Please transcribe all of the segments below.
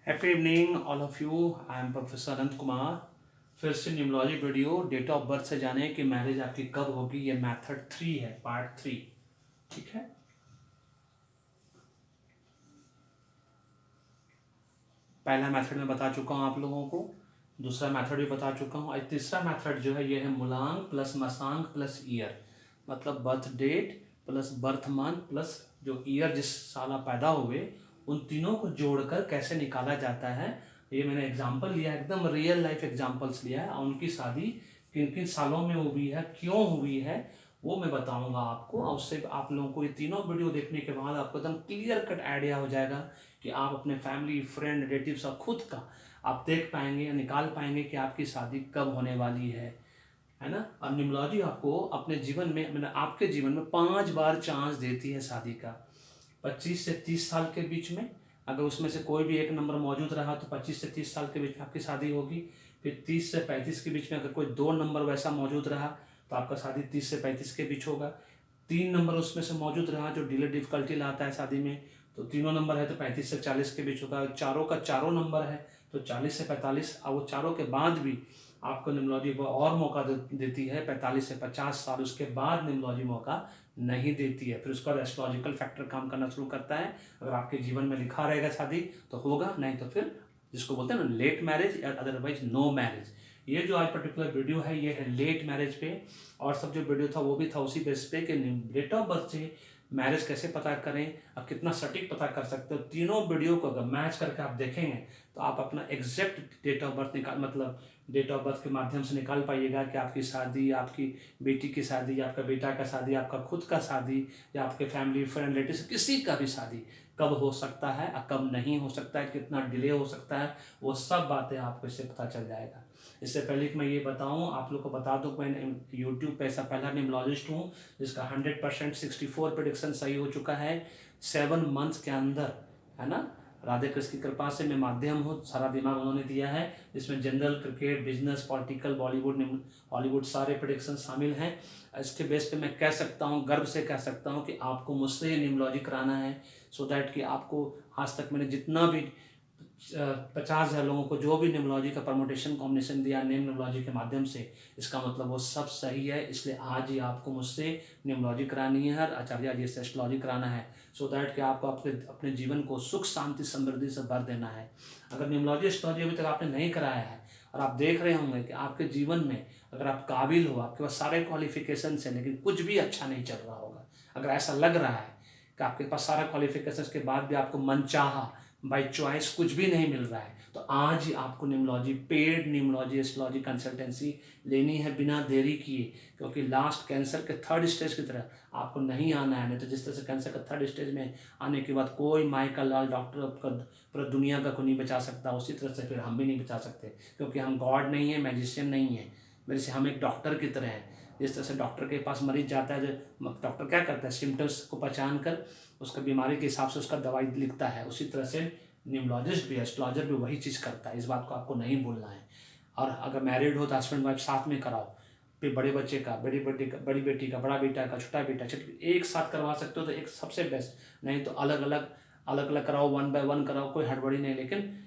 Happy evening all of you. I am professor Anant Kumar. फिर से numerology video date of birth से जाने कि मैरिज आपकी कब होगी। ये मेथड 3 है, पार्ट 3। ठीक है। पहला मेथड मैं बता चुका हूँ आप लोगों को, दूसरा मेथड भी बता चुका हूँ। और तीसरा मेथड जो है ये है मूलांक प्लस मासांक प्लस ईयर, मतलब birth date plus birth month plus जो ईयर जिस साल आप पैदा हुए, उन तीनों को जोड़कर कैसे निकाला जाता है। ये मैंने एग्जाम्पल लिया है, एकदम रियल लाइफ एग्जाम्पल्स लिया है। और उनकी शादी किन किन सालों में हुई है, क्यों हुई है, वो मैं बताऊंगा आपको। और उससे आप लोगों को ये तीनों वीडियो देखने के बाद आपको एकदम क्लियर कट आइडिया हो जाएगा कि आप अपने फैमिली फ्रेंड रिलेटिव्स और खुद का आप देख पाएंगे या निकाल पाएंगे कि आपकी शादी कब होने वाली है ना। और न्यूमरोलॉजी आपको अपने जीवन में, मतलब आपके जीवन में 5 बार चांस देती है शादी का। 25 से 30 साल के बीच में अगर उसमें से कोई भी एक नंबर मौजूद रहा तो 25 से 30 साल के बीच में आपकी शादी होगी। फिर 30 से 35 के बीच में अगर कोई 2 नंबर वैसा मौजूद रहा तो आपका शादी 30 से 35 के बीच होगा। 3 नंबर उसमें से मौजूद रहा जो डिले डिफिकल्टी लाता है शादी में, तो तीनों नंबर है तो 35 से 40 के बीच होगा। चारों का चारों नंबर है तो 40 से 45। और वो चारों के बाद भी आपको न्यूमरोलॉजी और मौका देती है 45 से 50 साल, उसके बाद न्यूमरोलॉजी मौका नहीं देती है। फिर उसका एस्ट्रोलॉजिकल फैक्टर काम करना शुरू करता है। अगर आपके जीवन में लिखा रहेगा शादी तो होगा, नहीं तो फिर जिसको बोलते हैं ना लेट मैरिज या अदरवाइज नो मैरिज। ये जो आज पर्टिकुलर वीडियो है ये है लेट मैरिज पे, और सब जो वीडियो था वो भी था उसी बेस पे कि डेट ऑफ बर्थ से मैरिज कैसे पता करें, अब कितना सटीक पता कर सकते हो। तीनों वीडियो को अगर मैच करके आप देखेंगे तो आप अपना एग्जैक्ट डेट ऑफ बर्थ निकाल, मतलब डेट ऑफ बर्थ के माध्यम से निकाल पाइएगा कि आपकी शादी, आपकी बेटी की शादी, आपका बेटा का शादी, आपका खुद का शादी, या आपके फैमिली फ्रेंड रिलेटिव किसी का भी शादी कब हो सकता है और कब नहीं हो सकता है, कितना डिले हो सकता है, वो सब बातें आपको इससे पता चल जाएगा। इससे पहले कि मैं ये बताऊं, आप लोग को बता दूं मैं यूट्यूब पे ऐसा पहला न्यूमरोलॉजिस्ट हूँ जिसका 100% 64 प्रेडिक्शन सही हो चुका है 7 मंथ्स के अंदर, है ना। राधे कृष्ण की कृपा से मैं माध्यम हूँ, सारा दिमाग उन्होंने दिया है। इसमें general, cricket, business, political, Bollywood, Hollywood सारे प्रेडिक्शन शामिल हैं। इसके बेस पे मैं कह सकता हूँ, गर्व से कह सकता हूँ कि आपको मुझसे न्यूमरोलॉजी कराना है, सो दैट कि आपको आज तक मैंने जितना भी 50,000 लोगों को जो भी न्यूमरोलॉजी का परमुटेशन कॉम्बिनेशन दिया नेम न्यूमरोलॉजी के माध्यम से, इसका मतलब वो सब सही है। इसलिए आज ही आपको मुझसे न्यूमरोलॉजी करानी है और आचार्य जी से एस्ट्रोलॉजी कराना है, सो दैट कि आपको अपने जीवन को सुख शांति समृद्धि से भर देना है। अगर न्यूमरोलॉजी एस्ट्रोलॉजी अभी तक आपने नहीं कराया है और आप देख रहे होंगे कि आपके जीवन में अगर आप काबिल हो, आपके पास सारे क्वालिफिकेशन है लेकिन कुछ भी अच्छा नहीं चल रहा होगा, अगर ऐसा लग रहा है कि आपके पास सारा क्वालिफिकेशन के बाद भी आपको मनचाहा बाय चॉइस कुछ भी नहीं मिल रहा है, तो आज ही आपको numerology, paid numerology astrology consultancy लेनी है बिना देरी किए। क्योंकि लास्ट कैंसर के 3rd स्टेज की तरह आपको नहीं आना है। नहीं तो जिस तरह से कैंसर का 3rd स्टेज में आने के बाद कोई माई का लाल डॉक्टर आपका पूरा दुनिया का को नहीं बचा सकता, उसी तरह से फिर हम भी नहीं बचा सकते, क्योंकि हम गॉड नहीं है, मैजिशियन नहीं है। मेरे से हम एक डॉक्टर की तरह हैं। जिस तरह से डॉक्टर के पास मरीज जाता है, जो डॉक्टर क्या करता है, सिम्टम्स को पहचान कर उसका बीमारी के हिसाब से उसका दवाई लिखता है, उसी तरह से न्यूमरोलॉजिस्ट भी, एस्ट्रोलॉजर भी वही चीज़ करता है। इस बात को आपको नहीं भूलना है। और अगर मैरिड हो तो हस्बैंड वाइफ साथ में कराओ। फिर बड़े बच्चे का, बड़ी बेटी का, बड़ा बेटा का, छोटा बेटा, छोटी, एक साथ करवा सकते हो तो एक सबसे बेस्ट। नहीं तो अलग अलग कराओ, 1 बाय 1 कराओ, कोई हड़बड़ी नहीं। लेकिन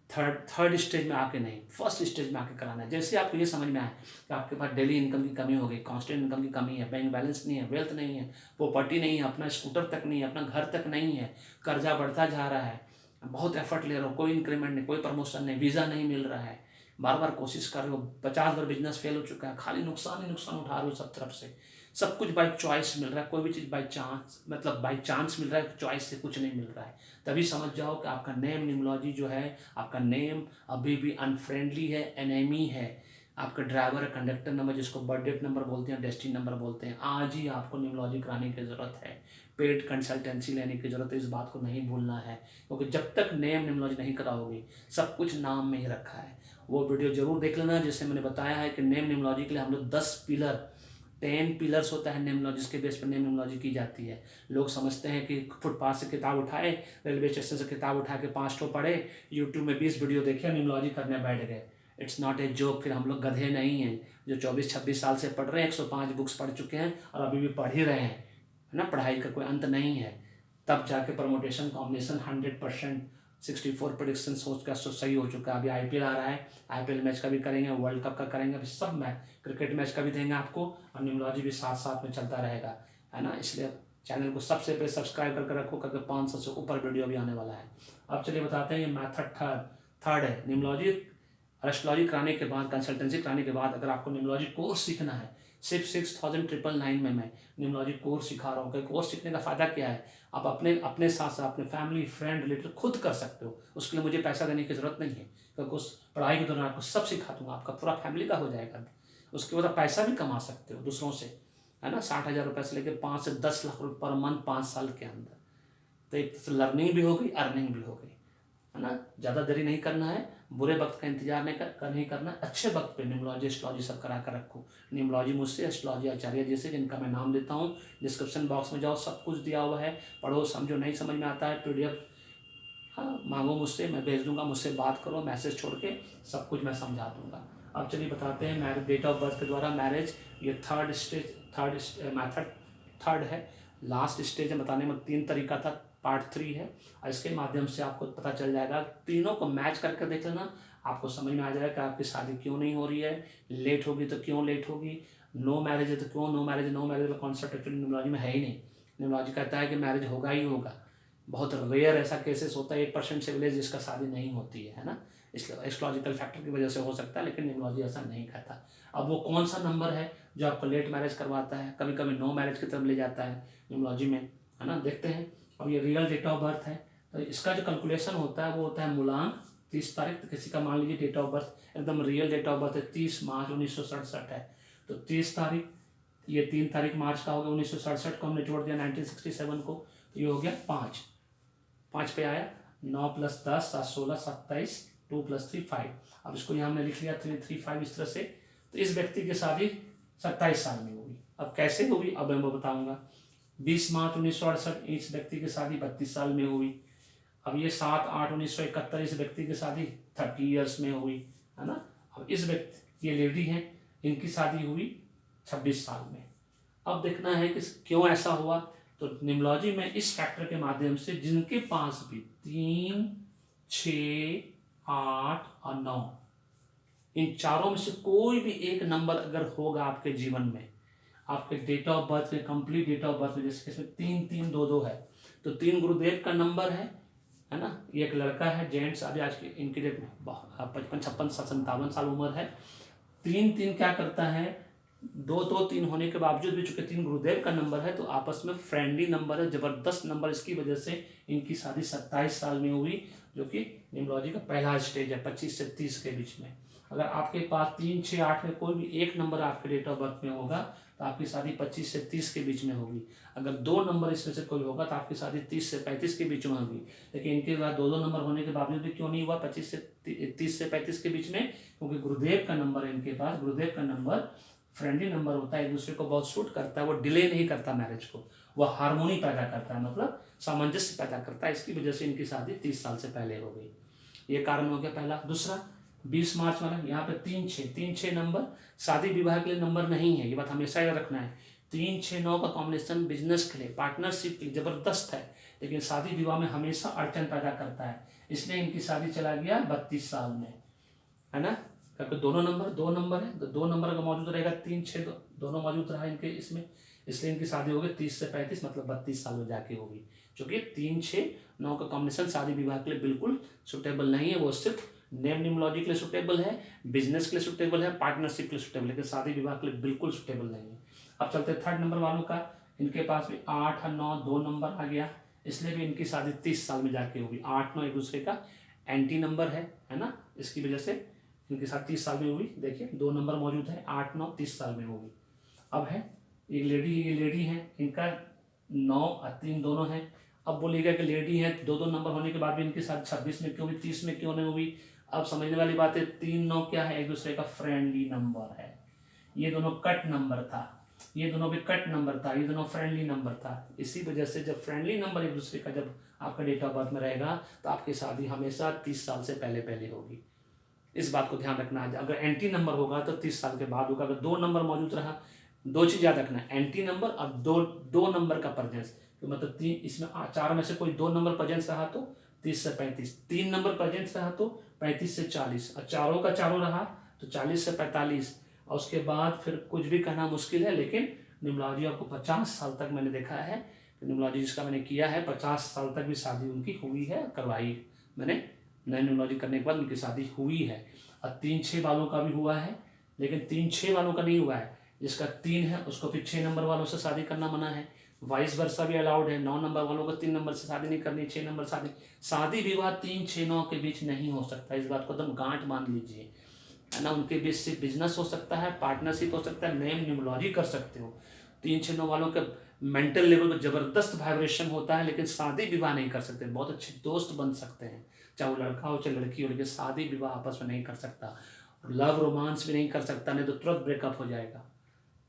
थर्ड स्टेज में आके नहीं, फर्स्ट स्टेज में आके कराना है। जैसे आपको ये समझ में आए कि आपके पास डेली इनकम की कमी हो गई, कांस्टेंट इनकम की कमी है, बैंक बैलेंस नहीं है, वेल्थ नहीं है, प्रॉपर्टी नहीं है, अपना स्कूटर तक नहीं है, अपना घर तक नहीं है, कर्जा बढ़ता जा रहा है, बहुत एफर्ट ले रहे हो, कोई इंक्रीमेंट नहीं, कोई प्रमोशन नहीं, वीज़ा नहीं मिल रहा है, बार बार कोशिश कर रहे हो, 50 बार बिजनेस फेल हो चुका है, खाली नुकसान ही नुकसान उठा रहे हो सब तरफ से, सब कुछ बाई चॉइस मिल रहा है, कोई भी चीज़ बाई चांस, मतलब बाई चांस मिल रहा है, चॉइस से कुछ नहीं मिल रहा है, तभी समझ जाओ कि आपका नेम न्यूमरोलॉजी जो है, आपका नेम अभी भी अनफ्रेंडली है, एनेमी है। आपका ड्राइवर, कंडक्टर नंबर, जिसको बर्थ डेट नंबर बोलते हैं, डेस्टिनी नंबर बोलते हैं, आज ही आपको न्यूमरोलॉजी कराने की ज़रूरत है, पेड कंसल्टेंसी लेने की ज़रूरत है। इस बात को नहीं भूलना है, क्योंकि जब तक नेम न्यूमरोलॉजी नहीं कराओगे, सब कुछ नाम में ही रखा है। वो वीडियो जरूर देख लेना जिससे मैंने बताया है कि नेम न्यूमरोलॉजी के लिए हम लोग 10 पिलर, 10 पिलर्स होता है नेमोलॉजी, जिसके बेस पर नेम न्यूमरोलॉजी की जाती है। लोग समझते हैं कि फुटपाथ से किताब उठाए, रेलवे स्टेशन से किताब उठा के 5 ठो पढ़े, यूट्यूब में 20 वीडियो देखे, न्यूमरोलॉजी करने बैठ गए। It's not a joke. फिर हम लोग गधे नहीं हैं जो 24-26 साल से पढ़ रहे हैं, 105 बुक्स पढ़ चुके हैं और अभी भी पढ़ ही रहे हैं, है ना। पढ़ाई का कोई अंत नहीं है। तब जाके प्रमोटेशन कॉम्बिनेशन 100% 64 प्रेडिक्शन सोच का सही हो चुका है। अभी आईपीएल आ रहा है, आईपीएल मैच का भी करेंगे, वर्ल्ड कप का करेंगे, अभी सब मैच क्रिकेट मैच का भी देंगे आपको, और न्यूमरोलॉजी भी साथ साथ में चलता रहेगा, है ना। इसलिए चैनल को सबसे पहले सब्सक्राइब करके रखो, क्योंकि 500 से ऊपर वीडियो भी आने वाला है। अब चलिए बताते हैं, ये मैथड थर्ड है न्यूमरोलॉजी। एस्ट्रोलॉजी कराने के बाद, कंसल्टेंसी कराने के बाद, अगर आपको न्यूमरोलॉजी कोर्स सीखना है, सिर्फ 6,999 में मैं न्यूमरोलॉजी कोर्स सिखा रहा हूँ। कोर्स सीखने का फ़ायदा क्या है, आप अपने साथ साथ अपने फैमिली फ्रेंड रिलेटिव खुद कर सकते हो। उसके लिए मुझे पैसा देने की ज़रूरत नहीं है, क्योंकि उस पढ़ाई के दौरान आपको सब सिखा दूंगा, आपका पूरा फैमिली का हो जाएगा। उसके बाद आप पैसा भी कमा सकते हो दूसरों से, है ना। 60,000 रुपये से लेकर 5 से 10 लाख रुपये पर मंथ 5 साल के अंदर। तो एक लर्निंग भी हो गई, अर्निंग भी हो गई, है ना। ज़्यादा देरी नहीं करना है, बुरे वक्त का इंतजार नहीं करना, अच्छे वक्त पे न्यूमरोलॉजी एस्ट्रोलॉजी सब करा कर रखो। न्यूमरोलॉजी मुझसे, एस्ट्रोलॉजी आचार्य जी से, जिनका मैं नाम लेता हूँ। डिस्क्रिप्शन बॉक्स में जाओ, सब कुछ दिया हुआ है, पढ़ो समझो। नहीं समझ में आता है PDF हाँ मांगो मुझसे, मैं भेज दूंगा, मुझसे बात करो, मैसेज छोड़ के सब कुछ मैं समझा दूंगा। अब चलिए बताते हैं मैरिज, डेट ऑफ बर्थ के द्वारा मैरिज। ये थर्ड मैथड थर्ड है, लास्ट स्टेज है बताने में। 3 तरीका था, पार्ट 3 है, और इसके माध्यम से आपको पता चल जाएगा। तीनों को मैच करके देख लेना, आपको समझ में आ जाएगा कि आपकी शादी क्यों नहीं हो रही है, लेट होगी तो क्यों लेट होगी, नो मैरिज है तो क्यों नो मैरिज। नो मैरिज का कॉन्सेप्ट एक्चुअली न्यूमरोलॉजी में है ही नहीं। न्यूमरोलॉजी कहता है कि मैरिज होगा ही होगा। बहुत रेयर ऐसा केसेस होता है, 1% से विलेज जिसका शादी नहीं होती है ना। इसलिए एस्ट्रोलॉजिकल फैक्टर की वजह से हो सकता है, लेकिन न्यूमरोलॉजी ऐसा नहीं कहता। अब वो कौन सा नंबर है जो आपको लेट मैरिज करवाता है, कभी कभी नो मैरिज की तरफ ले जाता है न्यूमरोलॉजी में, है ना। देखते हैं। अब ये रियल डेट ऑफ बर्थ है, तो इसका जो कैलकुलेशन होता है वो होता है मूलांक 30 तारीख। तो किसी का मान लीजिए डेट ऑफ बर्थ एकदम रियल डेट ऑफ बर्थ है 30 मार्च 1967 है, तो 30 तारीख, ये 3 तारीख मार्च का हो गया 1967 को, हमने जोड़ दिया 1967 को, तो ये हो गया 5 पे आया। 9 + 10 7 16 27, 2 + 3 5। अब इसको यहाँ हमने लिख लिया 3 3 5 इस तरह से। तो इस व्यक्ति की शादी 27 साल में होगी। अब कैसे होगी अब मैं बताऊंगा। 20 मार्च 1968 इस व्यक्ति की शादी 32 साल में हुई। अब ये 7 8 1971 इस व्यक्ति की शादी 30 ईयर्स में हुई, है ना। अब इस व्यक्ति, ये लेडी है, इनकी शादी हुई 26 साल में। अब देखना है कि क्यों ऐसा हुआ। तो न्यूमरोलॉजी में इस फैक्टर के माध्यम से जिनके पास भी 3 6 8 और 9, इन चारों में से कोई भी एक नंबर अगर होगा आपके जीवन में, आपके डेट ऑफ बर्थ में, कंप्लीट डेट ऑफ बर्थ में, जैसे इसमें 3 3 2 2 है, तो 3 गुरुदेव का नंबर है ना। ये एक लड़का है, जेंट्स, अभी आज के इनकी डेट में 55 56 57 साल उम्र है। 3 3 क्या करता है, 2 2 3 होने के बावजूद भी, चूंकि 3 गुरुदेव का नंबर है, तो आपस में फ्रेंडली नंबर है, जबरदस्त नंबर। इसकी वजह से इनकी शादी 27 साल में हुई, जो कि न्यूमरोलॉजी का पहला स्टेज है 25 से 30 के बीच में। अगर आपके पास 3 6 8 में कोई भी एक नंबर आपके डेट ऑफ बर्थ में होगा, तो आपकी शादी 25 से 30 के बीच में होगी। अगर 2 नंबर इसमें से कोई होगा, तो आपकी शादी 30 से 35 के बीच में होगी। लेकिन इनके बाद 2 2 नंबर होने के बावजूद भी क्यों नहीं हुआ 25 से 30 से 35 के बीच में, क्योंकि गुरुदेव का नंबर है इनके पास। गुरुदेव का नंबर फ्रेंडली नंबर होता है, एक दूसरे को बहुत सूट करता है, वो डिले नहीं करता मैरिज को, वह हार्मोनी पैदा करता है, मतलब सामंजस्य पैदा करता है। इसकी वजह से इनकी शादी 30 साल से पहले हो गई। ये कारण हो गया पहला। दूसरा, 20 मार्च वाला, यहाँ पे 3 6 नंबर शादी विवाह के लिए नंबर नहीं है, ये बात हमेशा याद रखना है। 3 6 9 का कॉम्बिनेशन बिजनेस के लिए, पार्टनरशिप के लिए जबरदस्त है, लेकिन शादी विवाह में हमेशा अड़चन पैदा करता है। इसलिए इनकी शादी चला गया 32 साल में, है ना। क्योंकि दो नंबर है, तो 2 नंबर का मौजूद रहेगा, 3 6 दोनों मौजूद रहा इनके इसमें, इसलिए इनकी शादी होगी 30 से 35, मतलब 32 साल में जाके होगी। क्योंकि 3 6 9 का कॉम्बिनेशन शादी विवाह के लिए बिल्कुल सुटेबल नहीं है, वो सिर्फ नेम न्यूमरोलॉजी के लिए सुटेबल है, बिजनेस के लिए सुटेबल है, पार्टनरशिप के लिए सुटेबल है, लेकिन शादी विवाह के लिए बिल्कुल सुटेबल नहीं है। अब चलते थर्ड नंबर वालों का, इनके पास भी 8 और 9 2 नंबर आ गया, इसलिए भी इनकी शादी 30 साल में जाके होगी। 8 9 एक दूसरे का एंटी नंबर है ना, इसकी वजह से इनके साथ 30 साल में हुई। देखिए 2 नंबर मौजूद है, 8 9 30 साल में होगी। अब है ये लेडी है, इनका 9 और 3 दोनों हैं। अब बोलिएगा कि लेडी है, 2 2 नंबर होने के बाद भी इनके साथ 26 में क्यों हुई, 30 में क्यों नहीं हुई। अब समझने वाली बात है, 3 9 क्या है, एक दूसरे का फ्रेंडली नंबर है। ये दोनों कट नंबर था, ये दोनों भी कट नंबर था, ये दोनों फ्रेंडली नंबर था। इसी वजह से जब फ्रेंडली नंबर एक दूसरे का जब आपका डेट ऑफ बर्थ में रहेगा, तो आपकी शादी हमेशा 30 साल से पहले होगी। इस बात को ध्यान रखना है। अगर एंटी नंबर होगा तो 30 साल के बाद होगा। अगर 2 नंबर मौजूद रहा, 2 चीज याद रखना, एंटी नंबर और दो नंबर का प्रेजेंस, तो मतलब 3 इसमें 4 में से कोई 2 नंबर प्रेजेंस रहा तो 30 से 35, 3 नंबर प्रेजेंट रहा तो 35 से 40, और चारों का चारों रहा तो 40 से 45, और उसके बाद फिर कुछ भी कहना मुश्किल है, लेकिन न्यूमरोलॉजी आपको 50 साल तक मैंने देखा है कि न्यूमरोलॉजी जिसका मैंने किया है 50 साल तक भी शादी उनकी हुई है, करवाई मैंने नई न्यूमरोलॉजी करने के बाद उनकी शादी हुई है। और 3-6 वालों का भी हुआ है, लेकिन 3-6 वालों का नहीं हुआ है। जिसका 3 है उसको फिर 6 नंबर वालों से शादी करना मना है, वाइस वर्सा भी अलाउड है। 9 नंबर वालों को 3 नंबर से शादी नहीं करनी, 6 नंबर शादी विवाह 3, 6, 9 के बीच नहीं हो सकता। इस बात को एकदम गांठ बांध लीजिए, है ना। उनके बीच सिर्फ बिजनेस हो सकता है, पार्टनरशिप हो सकता है, नेम न्यूमरोलॉजी कर सकते हो। 3, 6, 9 वालों के मेंटल लेवल पर जबरदस्त वाइब्रेशन होता है, लेकिन शादी विवाह नहीं कर सकते। बहुत अच्छे दोस्त बन सकते हैं, चाहे वो लड़का हो चाहे लड़की हो, लेकिन शादी विवाह आपस में नहीं कर सकता। लव रोमांस भी नहीं कर सकता, नहीं तो तुरंत ब्रेकअप हो जाएगा।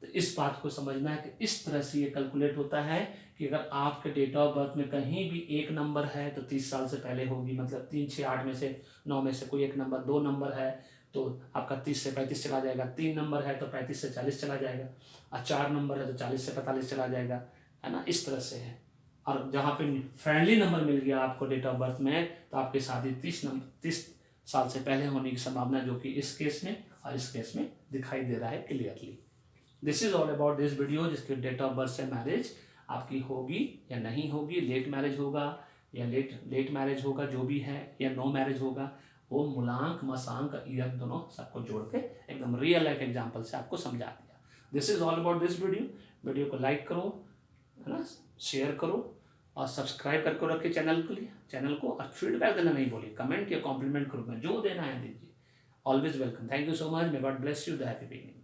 तो इस बात को समझना है कि इस तरह से ये कैलकुलेट होता है कि अगर आपके डेट ऑफ बर्थ में कहीं भी एक नंबर है तो 30 साल से पहले होगी। मतलब 3, 6, 8 में से 9 में से कोई एक नंबर, 2 नंबर है तो आपका 30 से 35 चला जाएगा, 3 नंबर है तो 35 से 40 चला जाएगा, और 4 नंबर है तो 40 से 45 चला जाएगा, है ना। इस तरह से है। और जहाँ पे फ्रेंडली नंबर मिल गया आपको डेट ऑफ बर्थ में, तो आपकी शादी 30 साल से पहले होने की संभावना, जो कि इस केस में और इस केस में दिखाई दे रहा है clearly. This is all about this video, जिसके डेट ऑफ बर्थ से मैरिज आपकी होगी या नहीं होगी, लेट मैरिज होगा या लेट मैरिज होगा, जो भी है, या नो मैरिज होगा, वो मूलांक मासांक ईयर दोनों सबको जोड़ के एकदम रियल लाइफ एग्जांपल से आपको समझा दिया। This is all about this video को लाइक करो, है ना, शेयर करो और सब्सक्राइब करके रखिए चैनल को। और फीडबैक देना नहीं भूलिए, कमेंट या कॉम्प्लीमेंट ग्रुप में जो देना है दीजिए। Always welcome. Thank you so much. May God bless you. The happy beginning.